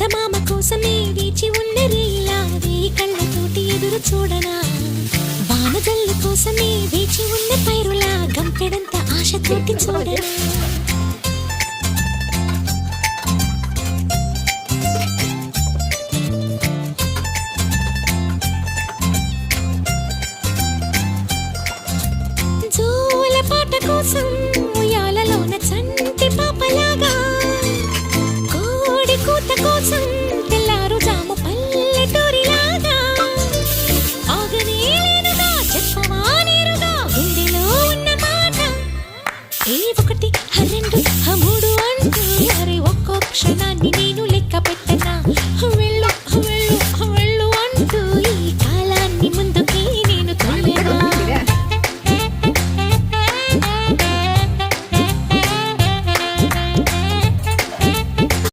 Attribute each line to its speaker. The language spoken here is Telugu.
Speaker 1: చందమామ కోసమే వేచి ఉన్న రీలా వేయి కళ్ళతోటి ఎదురు చూడనా వానగల్లు కోసమే వేచి ఉన్న పైరులా గంపెడంత ఆశతోటి చూడనా జోల పాట కోసం ఉయ్యాలలోన చంటి పాపలాగా కోడి కూత కోసం